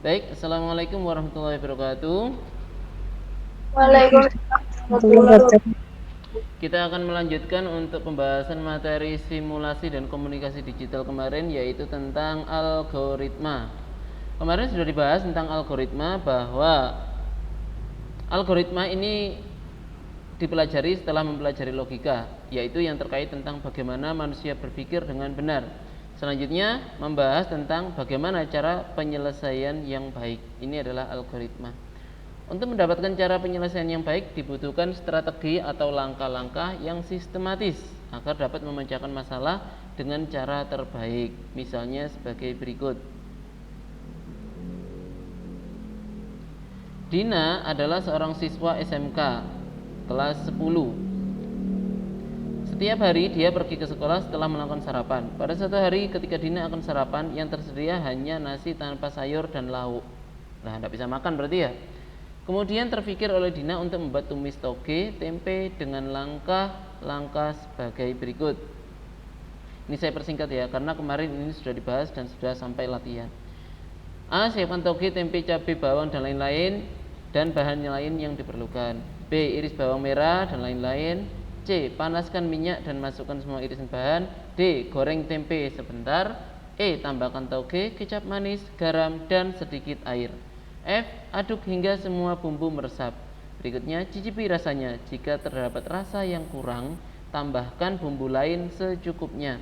Baik, Assalamualaikum warahmatullahi wabarakatuh. Waalaikumsalam warahmatullahi wabarakatuh. Kita akan melanjutkan untuk pembahasan materi simulasi dan komunikasi digital kemarin, yaitu tentang algoritma. Kemarin sudah dibahas tentang algoritma, bahwa algoritma ini dipelajari setelah mempelajari logika, yaitu yang terkait tentang bagaimana manusia berpikir dengan benar. Selanjutnya membahas tentang bagaimana cara penyelesaian yang baik. Ini adalah algoritma. Untuk mendapatkan cara penyelesaian yang baik dibutuhkan strategi atau langkah-langkah yang sistematis agar dapat memecahkan masalah dengan cara terbaik. Misalnya sebagai berikut. Dina adalah seorang siswa SMK kelas 10. Setiap hari dia pergi ke sekolah setelah melakukan sarapan. Pada suatu hari ketika Dina akan sarapan, yang tersedia hanya nasi tanpa sayur dan lauk. Nah, tidak bisa makan berarti ya. Kemudian terpikir oleh Dina untuk membuat tumis toge tempe dengan langkah-langkah sebagai berikut. Ini saya persingkat ya, karena kemarin ini sudah dibahas dan sudah sampai latihan. A. Siapkan toge, tempe, cabai, bawang, dan lain-lain, dan bahan lain yang diperlukan. B. Iris bawang merah dan lain-lain. C. Panaskan minyak dan masukkan semua irisan bahan. D. Goreng tempe sebentar. E. Tambahkan toge, kecap manis, garam, dan sedikit air. F. Aduk hingga semua bumbu meresap. Berikutnya, cicipi rasanya. Jika terdapat rasa yang kurang, tambahkan bumbu lain secukupnya.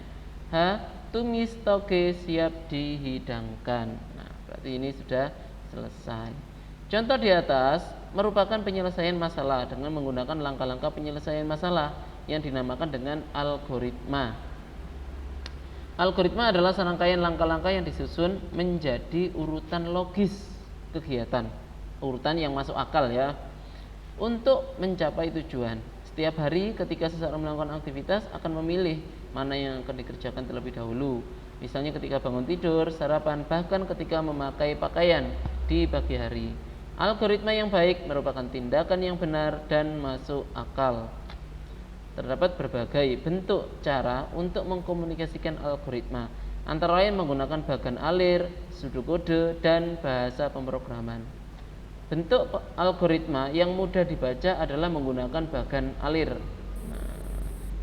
H. Tumis toge siap dihidangkan. Nah, berarti ini sudah selesai. Contoh di atas merupakan penyelesaian masalah dengan menggunakan langkah-langkah penyelesaian masalah yang dinamakan dengan algoritma. Algoritma adalah serangkaian langkah-langkah yang disusun menjadi urutan logis kegiatan, urutan yang masuk akal ya, untuk mencapai tujuan. Setiap hari ketika seseorang melakukan aktivitas akan memilih mana yang akan dikerjakan terlebih dahulu. Misalnya ketika bangun tidur, sarapan, bahkan ketika memakai pakaian di pagi hari. Algoritma yang baik merupakan tindakan yang benar dan masuk akal. Terdapat berbagai bentuk cara untuk mengkomunikasikan algoritma, antara lain menggunakan bagan alir, pseudokode, dan bahasa pemrograman. Bentuk algoritma yang mudah dibaca adalah menggunakan bagan alir. Nah,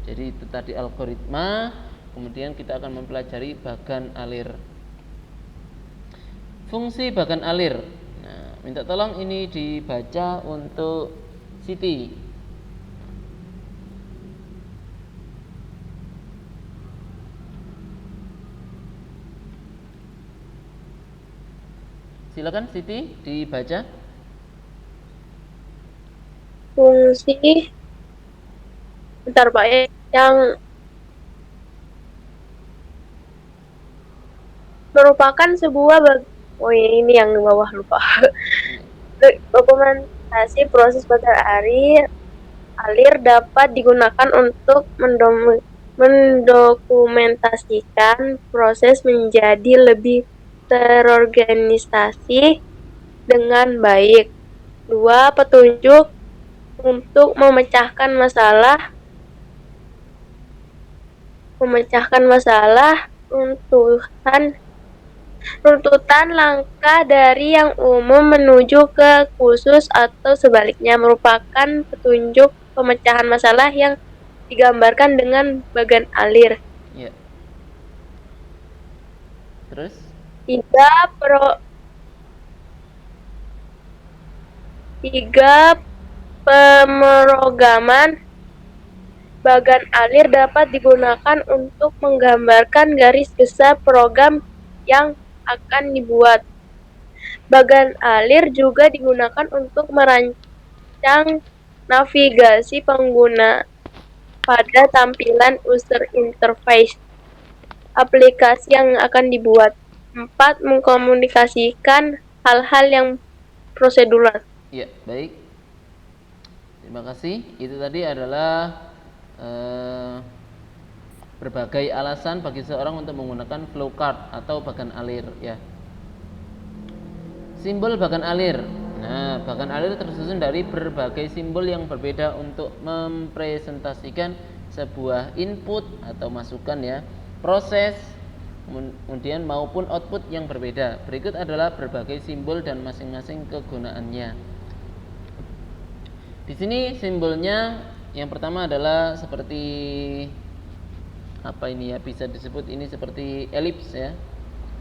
jadi itu tadi algoritma, kemudian kita akan mempelajari bagan alir. Fungsi bagan alir. Nah, minta tolong ini dibaca untuk Siti. Silakan Siti dibaca. Fungsi, bentar Pak ya, yang merupakan sebuah oh ini yang di bawah lupa. Dokumentasi proses bagan alir dapat digunakan untuk mendokumentasikan proses menjadi lebih terorganisasi dengan baik. 2. Petunjuk untuk memecahkan masalah runtutan langkah dari yang umum menuju ke khusus atau sebaliknya, merupakan petunjuk pemecahan masalah yang digambarkan dengan bagan alir. Ya. Terus? 3. Pemrograman bagan alir dapat digunakan untuk menggambarkan garis besar program yang akan dibuat. Bagan alir juga digunakan untuk merancang navigasi pengguna pada tampilan user interface aplikasi yang akan dibuat. 4. Mengkomunikasikan hal-hal yang prosedural. Ya, baik. Terima kasih. Itu tadi adalah berbagai alasan bagi seorang untuk menggunakan flowchart atau bagan alir ya. Simbol bagan alir. Nah, bagan alir tersusun dari berbagai simbol yang berbeda untuk mempresentasikan sebuah input atau masukan ya, proses, kemudian maupun output yang berbeda. Berikut adalah berbagai simbol dan masing-masing kegunaannya. Di sini simbolnya yang pertama adalah seperti apa ini ya, bisa disebut ini seperti elips ya,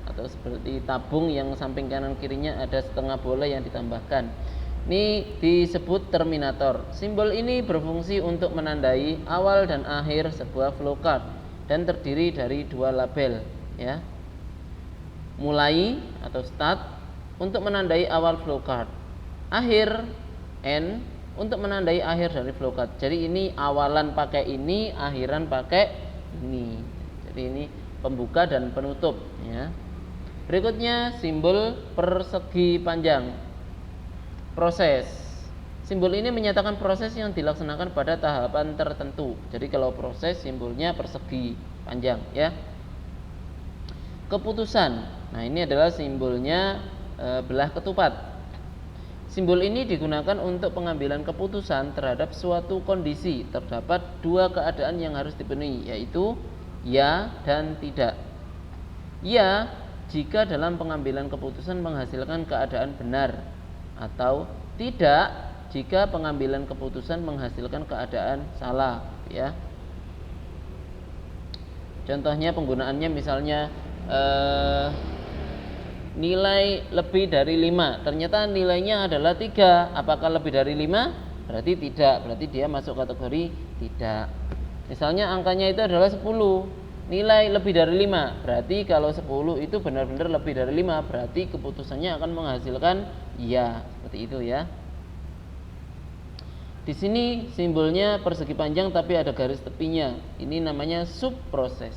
atau seperti tabung yang samping kanan kirinya ada setengah bola yang ditambahkan. Ini disebut terminator. Simbol ini berfungsi untuk menandai awal dan akhir sebuah flowcard dan terdiri dari dua label ya. Mulai atau start untuk menandai awal flowcard. Akhir end untuk menandai akhir dari flowcard. Jadi ini awalan pakai ini, akhiran pakai ini. Jadi ini pembuka dan penutup ya. Berikutnya simbol persegi panjang. Proses. Simbol ini menyatakan proses yang dilaksanakan pada tahapan tertentu. Jadi kalau proses simbolnya persegi panjang ya. Keputusan. Nah, ini adalah simbolnya belah ketupat. Simbol ini digunakan untuk pengambilan keputusan terhadap suatu kondisi. Terdapat dua keadaan yang harus dipenuhi, yaitu ya dan tidak. Ya jika dalam pengambilan keputusan menghasilkan keadaan benar, atau tidak jika pengambilan keputusan menghasilkan keadaan salah ya. Contohnya penggunaannya misalnya nilai lebih dari 5, ternyata nilainya adalah 3. Apakah lebih dari 5? Berarti tidak, berarti dia masuk kategori tidak. Misalnya angkanya itu adalah 10, nilai lebih dari 5, berarti kalau 10 itu benar-benar lebih dari 5, berarti keputusannya akan menghasilkan iya, seperti itu ya. Di sini simbolnya persegi panjang tapi ada garis tepinya. Ini namanya subproses.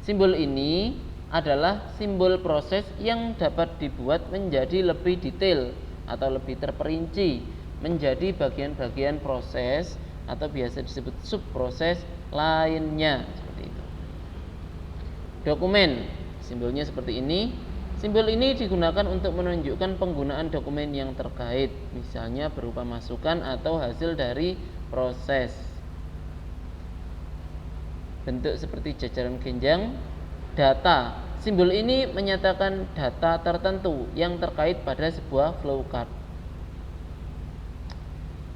Simbol ini adalah simbol proses yang dapat dibuat menjadi lebih detail atau lebih terperinci menjadi bagian-bagian proses atau biasa disebut subproses lainnya. Dokumen, simbolnya seperti ini. Simbol ini digunakan untuk menunjukkan penggunaan dokumen yang terkait, misalnya berupa masukan atau hasil dari proses. Bentuk seperti jajaran genjang. Data, simbol ini menyatakan data tertentu yang terkait pada sebuah flowcard.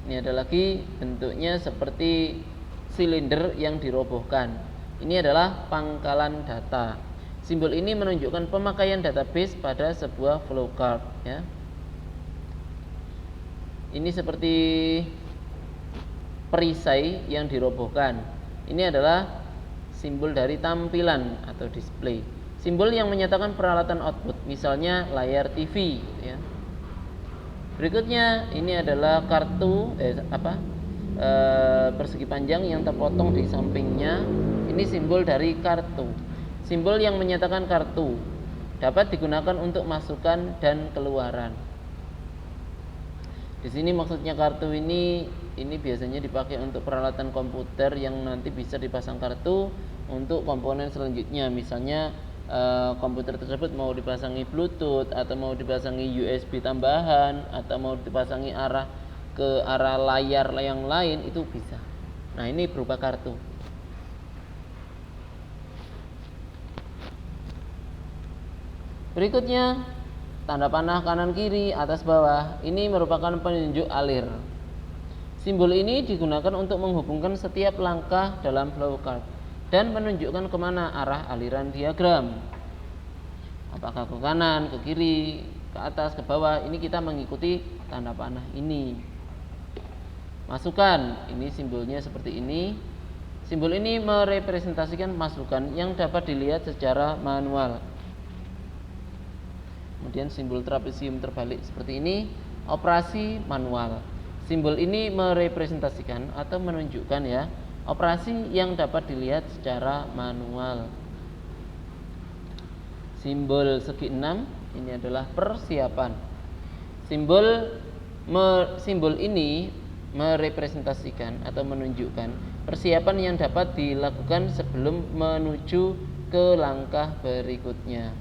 Ini ada lagi bentuknya seperti silinder yang dirobohkan. Ini adalah pangkalan data. Simbol ini menunjukkan pemakaian database pada sebuah flowcard ya. Ini seperti perisai yang dirobohkan. Ini adalah simbol dari tampilan atau display. Simbol yang menyatakan peralatan output, misalnya layar TV ya. Berikutnya ini adalah kartu persegi panjang yang terpotong di sampingnya. Ini simbol dari kartu. Simbol yang menyatakan kartu dapat digunakan untuk masukan dan keluaran. Di sini maksudnya kartu ini biasanya dipakai untuk peralatan komputer yang nanti bisa dipasang kartu untuk komponen selanjutnya. Misalnya komputer tersebut mau dipasangi Bluetooth atau mau dipasangi USB tambahan atau mau dipasangi ke arah layar yang lain, itu bisa. Nah, ini berupa kartu. Berikutnya tanda panah kanan kiri atas bawah. Ini merupakan penunjuk alir. Simbol ini digunakan untuk menghubungkan setiap langkah dalam flowcard dan menunjukkan kemana arah aliran diagram. Apakah ke kanan, ke kiri, ke atas, ke bawah. Ini kita mengikuti tanda panah ini. Masukan, ini simbolnya seperti ini. Simbol ini merepresentasikan masukan yang dapat dilihat secara manual. Kemudian simbol trapesium terbalik seperti ini, operasi manual. Simbol ini merepresentasikan atau menunjukkan ya, operasi yang dapat dilihat secara manual. Simbol segi 6 ini adalah persiapan. Simbol ini merepresentasikan atau menunjukkan persiapan yang dapat dilakukan sebelum menuju ke langkah berikutnya.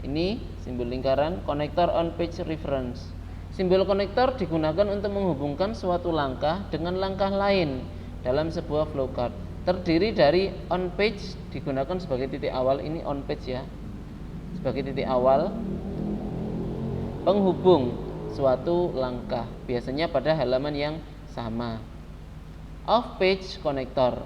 Ini simbol lingkaran, connector on page reference. Simbol konektor digunakan untuk menghubungkan suatu langkah dengan langkah lain dalam sebuah flowcard. terdiri dari on page digunakan sebagai titik awal, ini on page ya, sebagai titik awal penghubung suatu langkah, biasanya pada halaman yang sama. Off page connector,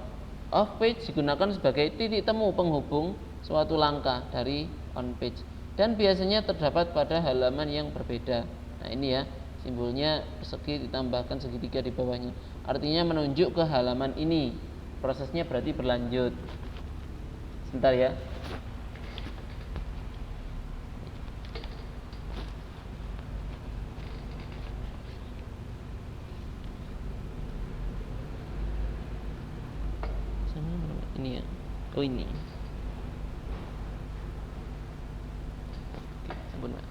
off page digunakan sebagai titik temu penghubung suatu langkah dari on page dan biasanya terdapat pada halaman yang berbeda. Nah ini ya, simbolnya persegi ditambahkan segitiga di bawahnya, artinya menunjuk ke halaman ini. Prosesnya berarti berlanjut. Sebentar ya. Ini ya. Oh ini. Sampun, Mbak.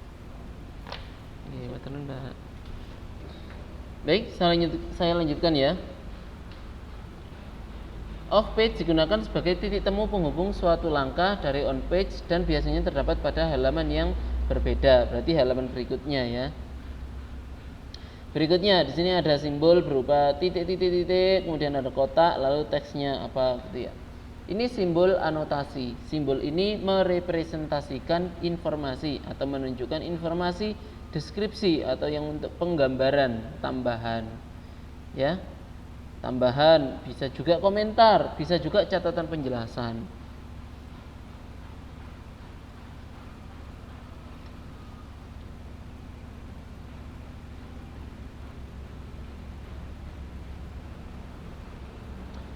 Nggih, mboten, Mbak. Baik, saya lanjutkan ya. Off page digunakan sebagai titik temu penghubung suatu langkah dari on page dan biasanya terdapat pada halaman yang berbeda, berarti halaman berikutnya ya. Berikutnya di sini ada simbol berupa titik-titik-titik, kemudian ada kotak, lalu teksnya apa gitu ya. Ini simbol anotasi. Simbol ini merepresentasikan informasi atau menunjukkan informasi deskripsi atau yang untuk penggambaran tambahan. Ya. Tambahan, bisa juga komentar, bisa juga catatan penjelasan.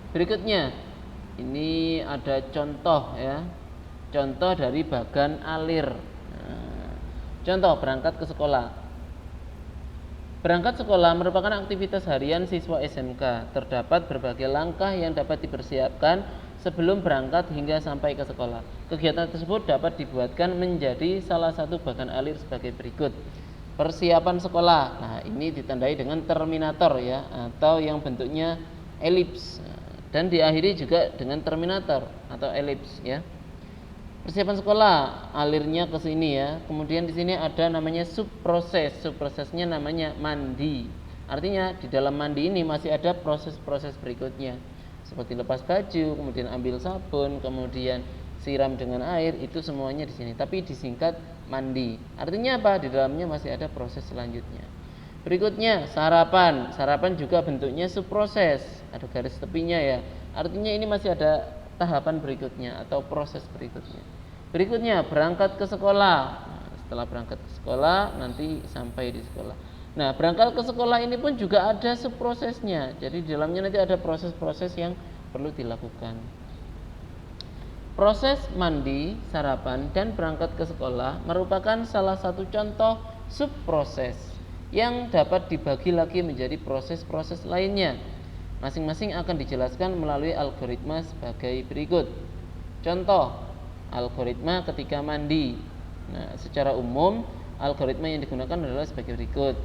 Berikutnya, ini ada contoh ya, contoh dari bagan alir. Nah, contoh berangkat ke sekolah. Berangkat sekolah merupakan aktivitas harian siswa SMK. Terdapat berbagai langkah yang dapat dipersiapkan sebelum berangkat hingga sampai ke sekolah. Kegiatan tersebut dapat dibuatkan menjadi salah satu bagan alir sebagai berikut. Persiapan sekolah. Nah, ini ditandai dengan terminator ya, atau yang bentuknya elips. Dan diakhiri juga dengan terminator atau elips ya. Persiapan sekolah, alirnya ke sini ya. Kemudian di sini ada namanya subproses. Subprosesnya namanya mandi. Artinya di dalam mandi ini masih ada proses-proses berikutnya. Seperti lepas baju, kemudian ambil sabun, kemudian siram dengan air, itu semuanya di sini. Tapi disingkat mandi. Artinya apa? Di dalamnya masih ada proses selanjutnya. Berikutnya sarapan. Sarapan juga bentuknya subproses. Ada garis tepinya ya. Artinya ini masih ada tahapan berikutnya atau proses berikutnya. Berikutnya berangkat ke sekolah. Nah, setelah berangkat ke sekolah nanti sampai di sekolah. Nah, berangkat ke sekolah ini pun juga ada subprosesnya. Jadi di dalamnya nanti ada proses-proses yang perlu dilakukan. Proses mandi, sarapan, dan berangkat ke sekolah merupakan salah satu contoh subproses yang dapat dibagi lagi menjadi proses-proses lainnya. Masing-masing akan dijelaskan melalui algoritma sebagai berikut. Contoh, algoritma ketika mandi. Nah, secara umum, algoritma yang digunakan adalah sebagai berikut.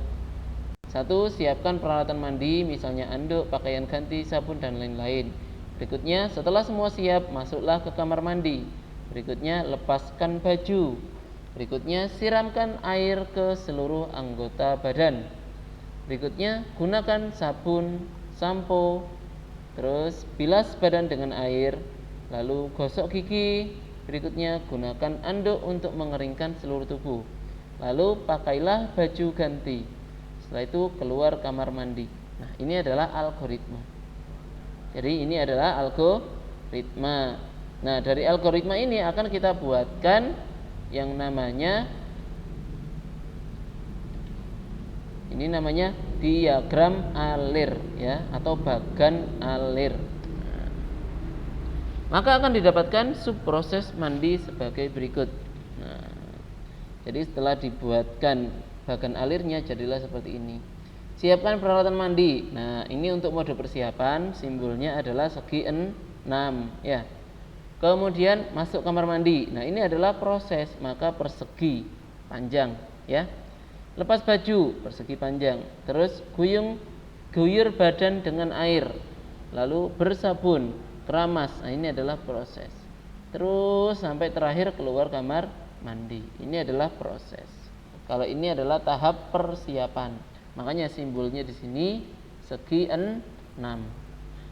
1. Siapkan peralatan mandi, misalnya anduk, pakaian ganti, sabun, dan lain-lain. Berikutnya, setelah semua siap, masuklah ke kamar mandi. Berikutnya, lepaskan baju. Berikutnya, siramkan air ke seluruh anggota badan. Berikutnya, gunakan sabun, sampo, terus bilas badan dengan air, lalu gosok gigi. Berikutnya gunakan anduk untuk mengeringkan seluruh tubuh, lalu pakailah baju ganti. Setelah itu keluar kamar mandi. Nah, ini adalah algoritma. Jadi ini adalah algoritma. Nah, dari algoritma ini akan kita buatkan yang namanya diagram alir ya, atau bagan alir. Maka akan didapatkan subproses mandi sebagai berikut. Nah, jadi setelah dibuatkan bagan alirnya jadilah seperti ini. Siapkan peralatan mandi. Nah, ini untuk mode persiapan, simbolnya adalah segi 6 ya. Kemudian masuk kamar mandi. Nah, ini adalah proses, maka persegi panjang ya. Lepas baju, persegi panjang. Terus guyur badan dengan air. Lalu bersabun, keramas. Nah, ini adalah proses. Terus sampai terakhir keluar kamar mandi. Ini adalah proses. Kalau ini adalah tahap persiapan. Makanya simbolnya di sini segi 6.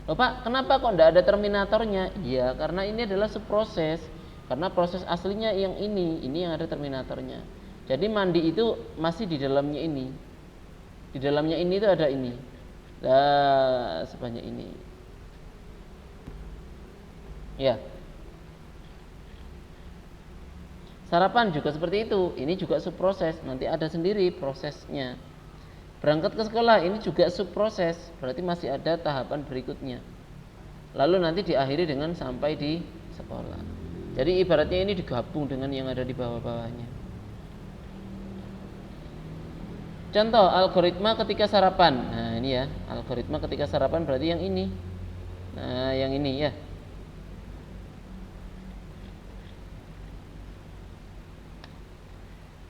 Loh Pak, kenapa kok tidak ada terminatornya? Iya, karena ini adalah subproses. Karena proses aslinya yang ini yang ada terminatornya. Jadi mandi itu masih di dalamnya ini. Di dalamnya ini itu ada ini. Nah, sebanyak ini. Ya. Sarapan juga seperti itu. Ini juga subproses. Nanti ada sendiri prosesnya. Berangkat ke sekolah ini juga subproses, berarti masih ada tahapan berikutnya. Lalu nanti diakhiri dengan sampai di sekolah. Jadi ibaratnya ini digabung dengan yang ada di bawah-bawahnya. Contoh algoritma ketika sarapan. Nah ini ya, algoritma ketika sarapan berarti yang ini. Nah yang ini ya.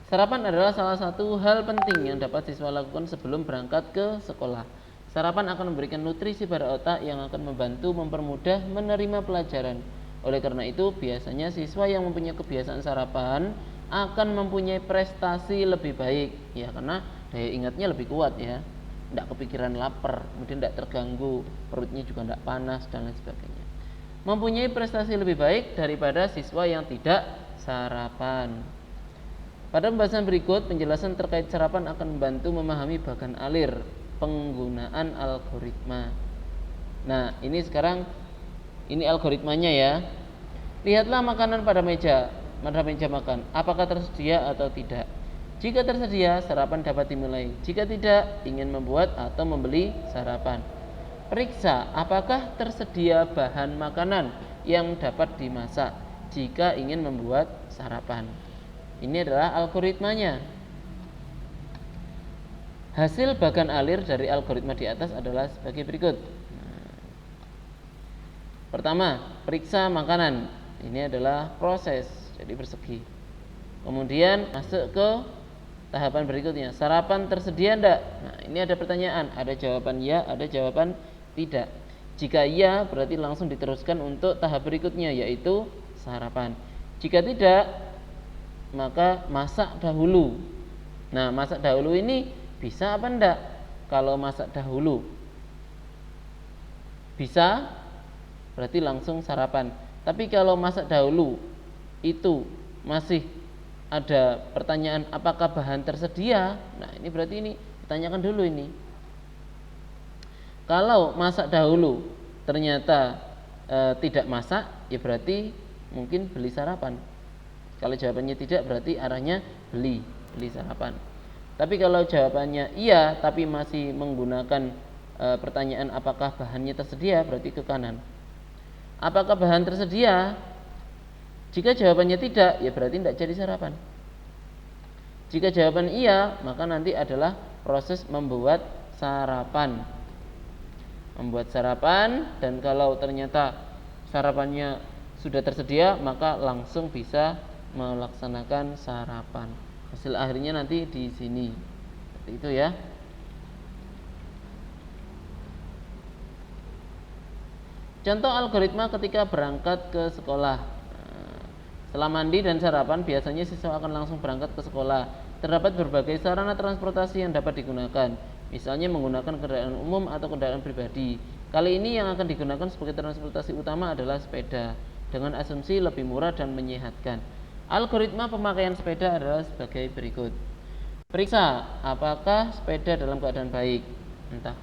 Sarapan adalah salah satu hal penting yang dapat siswa lakukan sebelum berangkat ke sekolah. Sarapan akan memberikan nutrisi pada otak yang akan membantu mempermudah menerima pelajaran. Oleh karena itu, biasanya siswa yang mempunyai kebiasaan sarapan akan mempunyai prestasi lebih baik. Ya, karena daya ingatnya lebih kuat ya. Tidak kepikiran lapar, kemudian tidak terganggu, perutnya juga tidak panas dan lain sebagainya. Mempunyai prestasi lebih baik daripada siswa yang tidak sarapan. Pada pembahasan berikut, penjelasan terkait sarapan akan membantu memahami bagan alir penggunaan algoritma. Nah, ini sekarang ini algoritmanya ya. Lihatlah makanan pada meja makan. Apakah tersedia atau tidak? Jika tersedia, sarapan dapat dimulai. Jika tidak, ingin membuat atau membeli sarapan. Periksa apakah tersedia bahan makanan yang dapat dimasak jika ingin membuat sarapan. Ini adalah algoritmanya. Hasil bagan alir dari algoritma di atas adalah sebagai berikut. Pertama, periksa makanan. Ini adalah proses, jadi persegi. Kemudian masuk ke tahapan berikutnya. Sarapan tersedia enggak? Nah, ini ada pertanyaan. Ada jawaban ya, ada jawaban tidak. Jika iya, berarti langsung diteruskan untuk tahap berikutnya, yaitu sarapan. Jika tidak, maka masak dahulu. Nah, masak dahulu ini bisa apa enggak? Kalau masak dahulu bisa, berarti langsung sarapan. Tapi kalau masak dahulu itu masih ada pertanyaan apakah bahan tersedia, nah ini berarti ini ditanyakan dulu ini. Kalau masak dahulu ternyata tidak masak, ya berarti mungkin beli sarapan. Kalau jawabannya tidak, berarti arahnya beli sarapan. Tapi kalau jawabannya iya tapi masih menggunakan pertanyaan apakah bahannya tersedia, berarti ke kanan. Apakah bahan tersedia? Jika jawabannya tidak, ya berarti tidak jadi sarapan. Jika jawaban iya, maka nanti adalah proses membuat sarapan. Membuat sarapan, dan kalau ternyata sarapannya sudah tersedia, maka langsung bisa melaksanakan sarapan. Hasil akhirnya nanti di sini. Seperti itu ya. Contoh algoritma ketika berangkat ke sekolah. Setelah mandi dan sarapan, biasanya siswa akan langsung berangkat ke sekolah. Terdapat berbagai sarana transportasi yang dapat digunakan. Misalnya menggunakan kendaraan umum atau kendaraan pribadi. Kali ini yang akan digunakan sebagai transportasi utama adalah sepeda, dengan asumsi lebih murah dan menyehatkan. Algoritma pemakaian sepeda adalah sebagai berikut. Periksa apakah sepeda dalam keadaan baik. Entah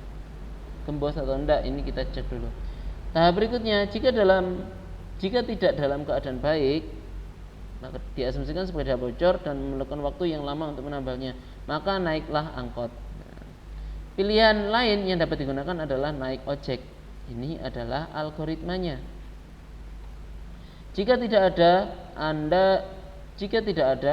gembos atau enggak, ini kita cek dulu. Tahap berikutnya, jika tidak dalam keadaan baik, maka diasumsikan sepeda bocor dan memerlukan waktu yang lama untuk menambalnya, maka naiklah angkot. Pilihan lain yang dapat digunakan adalah naik ojek. Ini adalah algoritmanya. Jika tidak ada,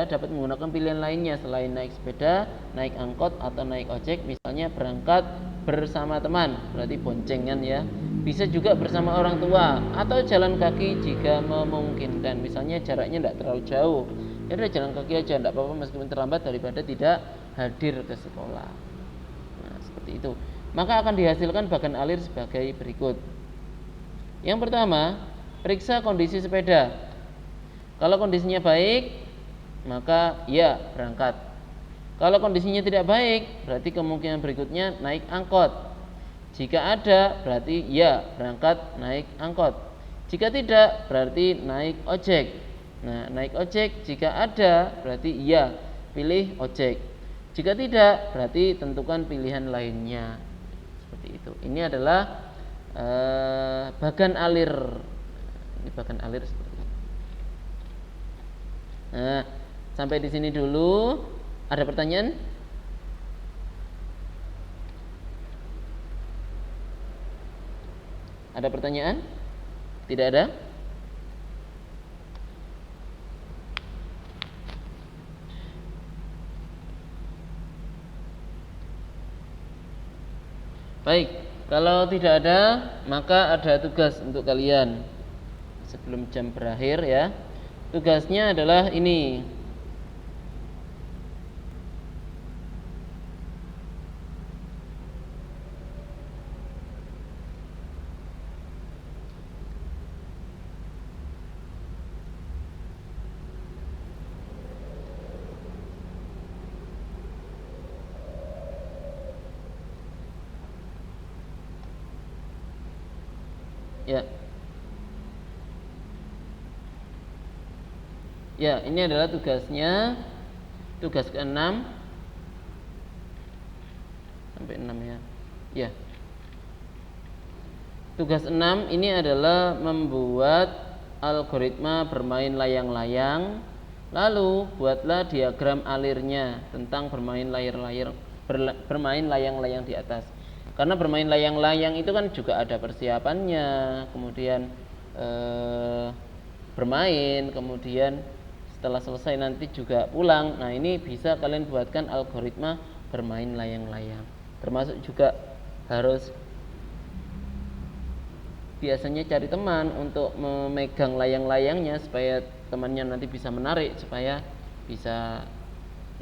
dapat menggunakan pilihan lainnya selain naik sepeda, naik angkot atau naik ojek. Misalnya berangkat bersama teman, berarti boncengan ya. Bisa juga bersama orang tua atau jalan kaki jika memungkinkan. Misalnya jaraknya tidak terlalu jauh, ya udah jalan kaki aja, tidak apa-apa meskipun terlambat daripada tidak hadir ke sekolah. Nah, seperti itu. Maka akan dihasilkan bagan alir sebagai berikut. Yang pertama, periksa kondisi sepeda. Kalau kondisinya baik, maka ya berangkat. Kalau kondisinya tidak baik, berarti kemungkinan berikutnya naik angkot. Jika ada berarti ya berangkat naik angkot. Jika tidak berarti naik ojek. Nah, naik ojek jika ada berarti iya pilih ojek. Jika tidak berarti tentukan pilihan lainnya. Seperti itu. Ini adalah bagan alir. Ini bagan alir seperti itu. Nah, sampai di sini dulu. Ada pertanyaan? Ada pertanyaan? Tidak ada? Baik, kalau tidak ada, maka ada tugas untuk kalian sebelum jam berakhir ya. Tugasnya adalah ini. Ya. Ya, ini adalah tugasnya. Tugas ke-6 sampai 6 ya. Ya. Tugas 6 ini adalah membuat algoritma bermain layang-layang. Lalu buatlah diagram alirnya tentang bermain layang-layang di atas. Karena bermain layang-layang itu kan juga ada persiapannya, kemudian bermain, kemudian setelah selesai nanti juga pulang. Nah, ini bisa kalian buatkan algoritma bermain layang-layang. Termasuk juga harus biasanya cari teman untuk memegang layang-layangnya supaya temannya nanti bisa menarik, supaya bisa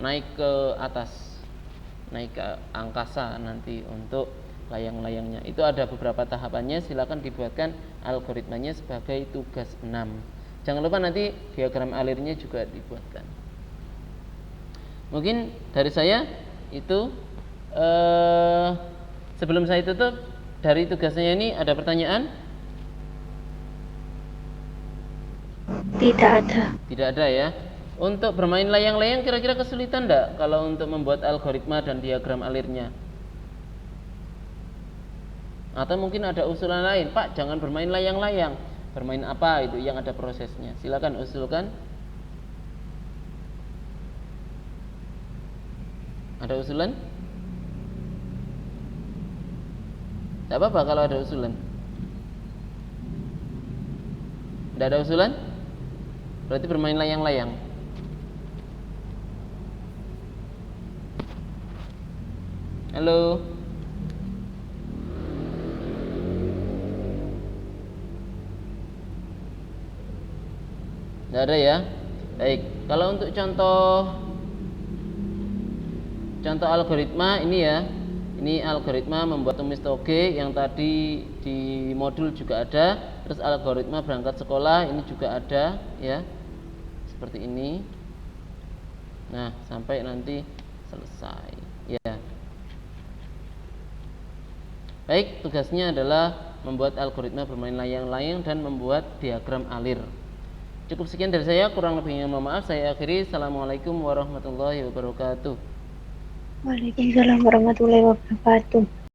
naik ke atas, naik ke angkasa nanti untuk layang-layangnya. Itu ada beberapa tahapannya, silakan dibuatkan algoritmanya sebagai tugas 6. Jangan lupa nanti diagram alirnya juga dibuatkan. Mungkin dari saya itu sebelum saya tutup, dari tugasnya ini ada pertanyaan? Tidak ada. Tidak ada ya. Untuk bermain layang-layang kira-kira kesulitan enggak kalau untuk membuat algoritma dan diagram alirnya? Atau mungkin ada usulan lain, Pak, jangan bermain layang-layang. Bermain apa itu yang ada prosesnya? Silakan usulkan. Ada usulan? Tidak apa-apa kalau ada usulan. Tidak ada usulan? Berarti bermain layang-layang. Halo. Tidak ada ya. Baik. Kalau untuk contoh algoritma ini ya. Ini algoritma membuat tumis toge yang tadi di modul juga ada. Terus algoritma berangkat sekolah ini juga ada ya. Seperti ini. Nah, sampai nanti selesai ya. Baik, tugasnya adalah membuat algoritma bermain layang-layang dan membuat diagram alir. Cukup sekian dari saya, kurang lebihnya mohon maaf. Saya akhiri. Assalamualaikum warahmatullahi wabarakatuh. Waalaikumsalam warahmatullahi wabarakatuh.